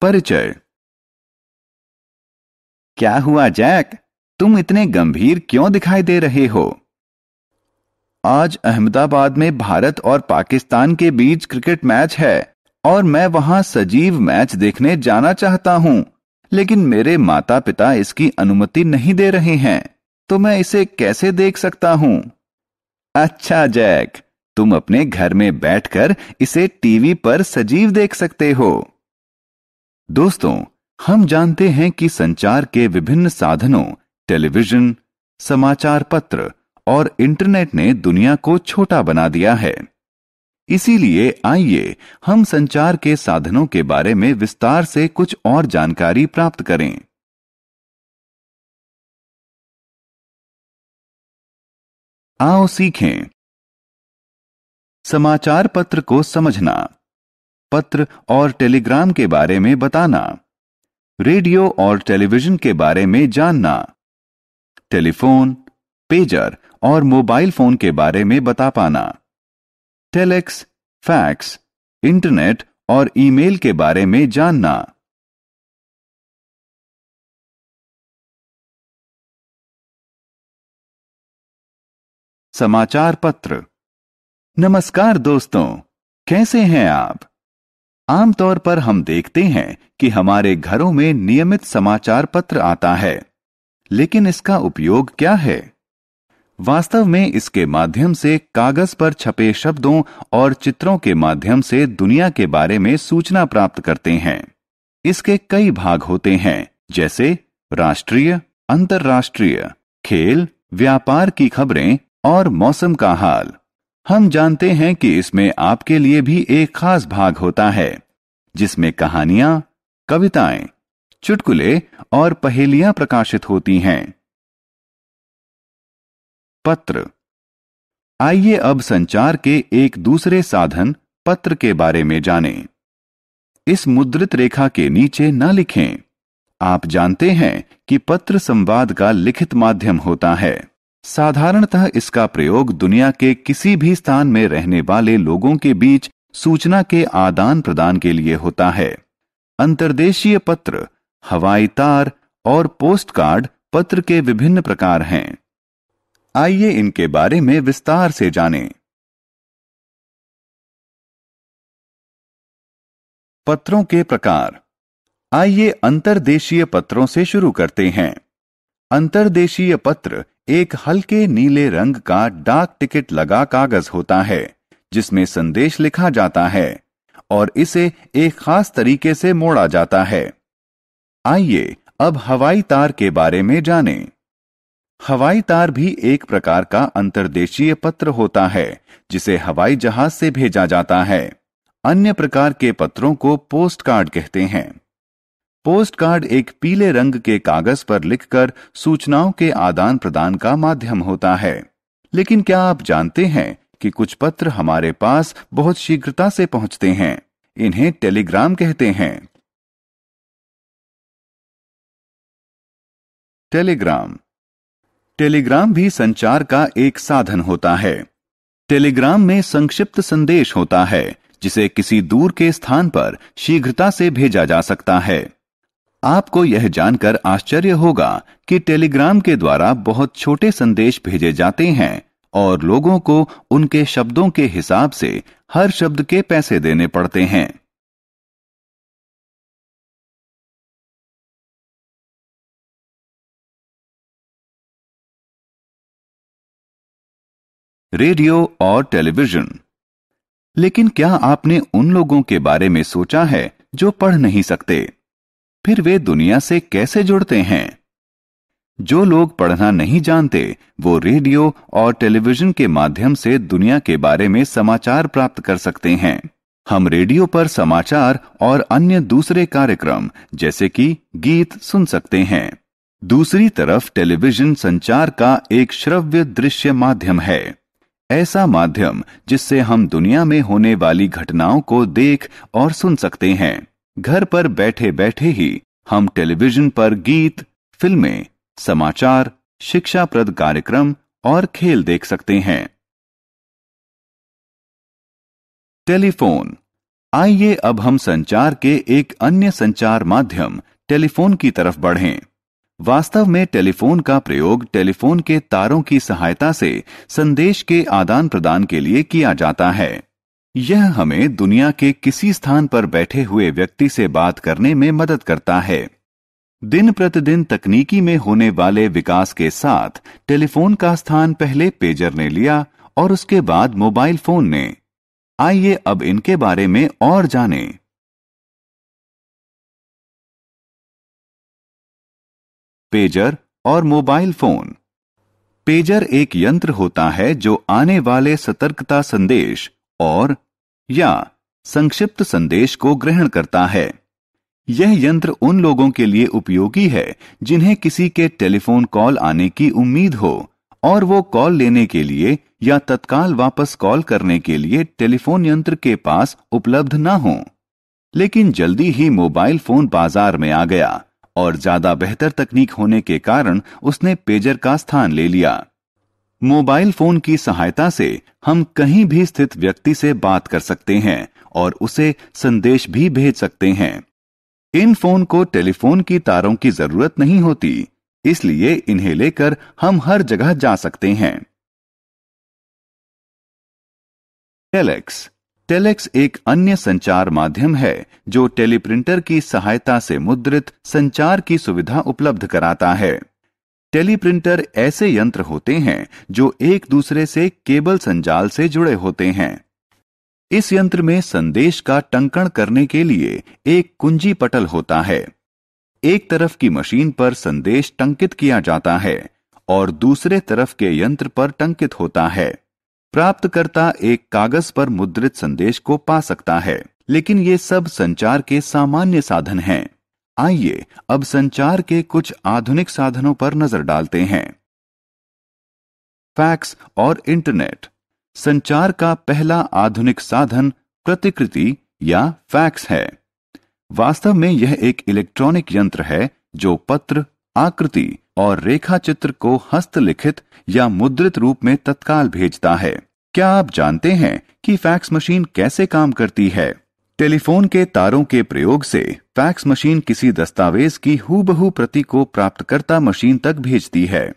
परिचय। क्या हुआ जैक, तुम इतने गंभीर क्यों दिखाई दे रहे हो? आज अहमदाबाद में भारत और पाकिस्तान के बीच क्रिकेट मैच है और मैं वहां सजीव मैच देखने जाना चाहता हूं, लेकिन मेरे माता पिता इसकी अनुमति नहीं दे रहे हैं, तो मैं इसे कैसे देख सकता हूं? अच्छा जैक, तुम अपने घर में बैठकर इसे टीवी पर सजीव देख सकते हो। दोस्तों, हम जानते हैं कि संचार के विभिन्न साधनों टेलीविजन, समाचार पत्र और इंटरनेट ने दुनिया को छोटा बना दिया है। इसीलिए आइए हम संचार के साधनों के बारे में विस्तार से कुछ और जानकारी प्राप्त करें। आओ सीखें। समाचार पत्र को समझना, पत्र और टेलीग्राम के बारे में बताना, रेडियो और टेलीविजन के बारे में जानना, टेलीफोन, पेजर और मोबाइल फोन के बारे में बता पाना, टेलेक्स, फैक्स, इंटरनेट और ईमेल के बारे में जानना। समाचार पत्र। नमस्कार दोस्तों, कैसे हैं आप? आमतौर पर हम देखते हैं कि हमारे घरों में नियमित समाचार पत्र आता है, लेकिन इसका उपयोग क्या है? वास्तव में इसके माध्यम से कागज पर छपे शब्दों और चित्रों के माध्यम से दुनिया के बारे में सूचना प्राप्त करते हैं। इसके कई भाग होते हैं, जैसे राष्ट्रीय, अंतर्राष्ट्रीय, खेल, व्यापार की खबरें और मौसम का हाल। हम जानते हैं कि इसमें आपके लिए भी एक खास भाग होता है, जिसमें कहानियां, कविताएं, चुटकुले और पहेलियां प्रकाशित होती हैं। पत्र। आइए अब संचार के एक दूसरे साधन पत्र के बारे में जानें। इस मुद्रित रेखा के नीचे न लिखें। आप जानते हैं कि पत्र संवाद का लिखित माध्यम होता है। साधारणतः इसका प्रयोग दुनिया के किसी भी स्थान में रहने वाले लोगों के बीच सूचना के आदान प्रदान के लिए होता है। अंतर्देशीय पत्र, हवाई तार और पोस्ट कार्ड पत्र के विभिन्न प्रकार हैं। आइए इनके बारे में विस्तार से जानें। पत्रों के प्रकार। आइए अंतर्देशीय पत्रों से शुरू करते हैं। अंतर्देशीय पत्र एक हल्के नीले रंग का डाक टिकट लगा कागज होता है, जिसमें संदेश लिखा जाता है और इसे एक खास तरीके से मोड़ा जाता है। आइए अब हवाई तार के बारे में जानें। हवाई तार भी एक प्रकार का अंतर्देशीय पत्र होता है, जिसे हवाई जहाज से भेजा जाता है। अन्य प्रकार के पत्रों को पोस्ट कार्ड कहते हैं। पोस्ट कार्ड एक पीले रंग के कागज पर लिखकर सूचनाओं के आदान प्रदान का माध्यम होता है। लेकिन क्या आप जानते हैं कि कुछ पत्र हमारे पास बहुत शीघ्रता से पहुंचते हैं? इन्हें टेलीग्राम कहते हैं। टेलीग्राम। टेलीग्राम भी संचार का एक साधन होता है। टेलीग्राम में संक्षिप्त संदेश होता है, जिसे किसी दूर के स्थान पर शीघ्रता से भेजा जा सकता है। आपको यह जानकर आश्चर्य होगा कि टेलीग्राम के द्वारा बहुत छोटे संदेश भेजे जाते हैं और लोगों को उनके शब्दों के हिसाब से हर शब्द के पैसे देने पड़ते हैं। रेडियो और टेलीविजन। लेकिन क्या आपने उन लोगों के बारे में सोचा है जो पढ़ नहीं सकते? फिर वे दुनिया से कैसे जुड़ते हैं? जो लोग पढ़ना नहीं जानते, वो रेडियो और टेलीविजन के माध्यम से दुनिया के बारे में समाचार प्राप्त कर सकते हैं। हम रेडियो पर समाचार और अन्य दूसरे कार्यक्रम जैसे कि गीत सुन सकते हैं। दूसरी तरफ टेलीविजन संचार का एक श्रव्य दृश्य माध्यम है, ऐसा माध्यम जिससे हम दुनिया में होने वाली घटनाओं को देख और सुन सकते हैं। घर पर बैठे बैठे ही हम टेलीविजन पर गीत, फिल्में, समाचार, शिक्षाप्रद कार्यक्रम और खेल देख सकते हैं। टेलीफोन। आइए अब हम संचार के एक अन्य संचार माध्यम टेलीफोन की तरफ बढ़ें। वास्तव में टेलीफोन का प्रयोग टेलीफोन के तारों की सहायता से संदेश के आदान प्रदान के लिए किया जाता है। यह हमें दुनिया के किसी स्थान पर बैठे हुए व्यक्ति से बात करने में मदद करता है। दिन प्रतिदिन तकनीकी में होने वाले विकास के साथ टेलीफोन का स्थान पहले पेजर ने लिया और उसके बाद मोबाइल फोन ने। आइए अब इनके बारे में और जानें। पेजर और मोबाइल फोन। पेजर एक यंत्र होता है जो आने वाले सतर्कता संदेश और या संक्षिप्त संदेश को ग्रहण करता है। यह यंत्र उन लोगों के लिए उपयोगी है जिन्हें किसी के टेलीफोन कॉल आने की उम्मीद हो और वो कॉल लेने के लिए या तत्काल वापस कॉल करने के लिए टेलीफोन यंत्र के पास उपलब्ध न हो। लेकिन जल्दी ही मोबाइल फोन बाजार में आ गया और ज्यादा बेहतर तकनीक होने के कारण उसने पेजर का स्थान ले लिया। मोबाइल फोन की सहायता से हम कहीं भी स्थित व्यक्ति से बात कर सकते हैं और उसे संदेश भी भेज सकते हैं। इन फोन को टेलीफोन की तारों की जरूरत नहीं होती, इसलिए इन्हें लेकर हम हर जगह जा सकते हैं। टेलेक्स। टेलेक्स एक अन्य संचार माध्यम है जो टेलीप्रिंटर की सहायता से मुद्रित संचार की सुविधा उपलब्ध कराता है। टेलीप्रिंटर ऐसे यंत्र होते हैं जो एक दूसरे से केबल संजाल से जुड़े होते हैं। इस यंत्र में संदेश का टंकण करने के लिए एक कुंजी पटल होता है। एक तरफ की मशीन पर संदेश टंकित किया जाता है और दूसरे तरफ के यंत्र पर टंकित होता है। प्राप्तकर्ता एक कागज पर मुद्रित संदेश को पा सकता है, लेकिन ये सब संचार के सामान्य साधन हैं। आइए अब संचार के कुछ आधुनिक साधनों पर नजर डालते हैं। फैक्स और इंटरनेट। संचार का पहला आधुनिक साधन प्रतिकृति या फैक्स है। वास्तव में यह एक इलेक्ट्रॉनिक यंत्र है जो पत्र, आकृति और रेखा चित्र को हस्तलिखित या मुद्रित रूप में तत्काल भेजता है। क्या आप जानते हैं कि फैक्स मशीन कैसे काम करती है? टेलीफोन के तारों के प्रयोग से फैक्स मशीन किसी दस्तावेज की हूबहू प्रति को प्राप्तकर्ता मशीन तक भेजती है।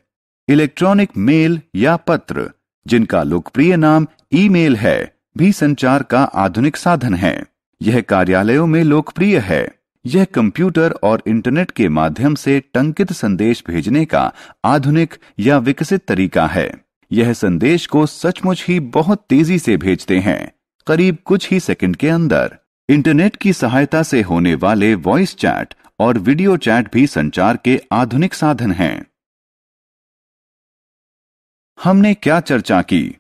इलेक्ट्रॉनिक मेल या पत्र, जिनका लोकप्रिय नाम ईमेल है, भी संचार का आधुनिक साधन है। यह कार्यालयों में लोकप्रिय है। यह कंप्यूटर और इंटरनेट के माध्यम से टंकित संदेश भेजने का आधुनिक या विकसित तरीका है। यह संदेश को सचमुच ही बहुत तेजी से भेजते हैं, करीब कुछ ही सेकंड के अंदर। इंटरनेट की सहायता से होने वाले वॉइस चैट और वीडियो चैट भी संचार के आधुनिक साधन हैं। हमने क्या चर्चा की?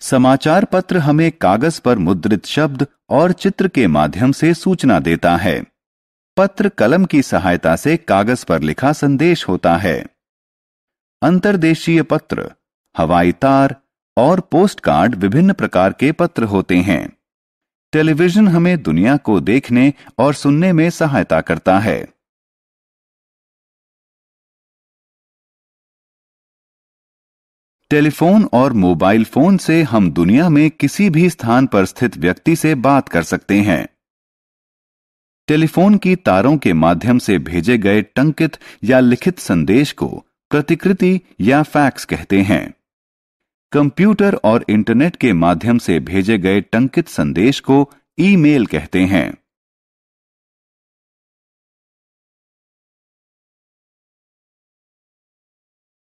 समाचार पत्र हमें कागज पर मुद्रित शब्द और चित्र के माध्यम से सूचना देता है। पत्र कलम की सहायता से कागज पर लिखा संदेश होता है। अंतर्देशीय पत्र, हवाई तार और पोस्ट कार्ड विभिन्न प्रकार के पत्र होते हैं। टेलीविजन हमें दुनिया को देखने और सुनने में सहायता करता है। टेलीफोन और मोबाइल फोन से हम दुनिया में किसी भी स्थान पर स्थित व्यक्ति से बात कर सकते हैं। टेलीफोन की तारों के माध्यम से भेजे गए टंकित या लिखित संदेश को प्रतिकृति या फैक्स कहते हैं। कंप्यूटर और इंटरनेट के माध्यम से भेजे गए टंकित संदेश को ईमेल कहते हैं।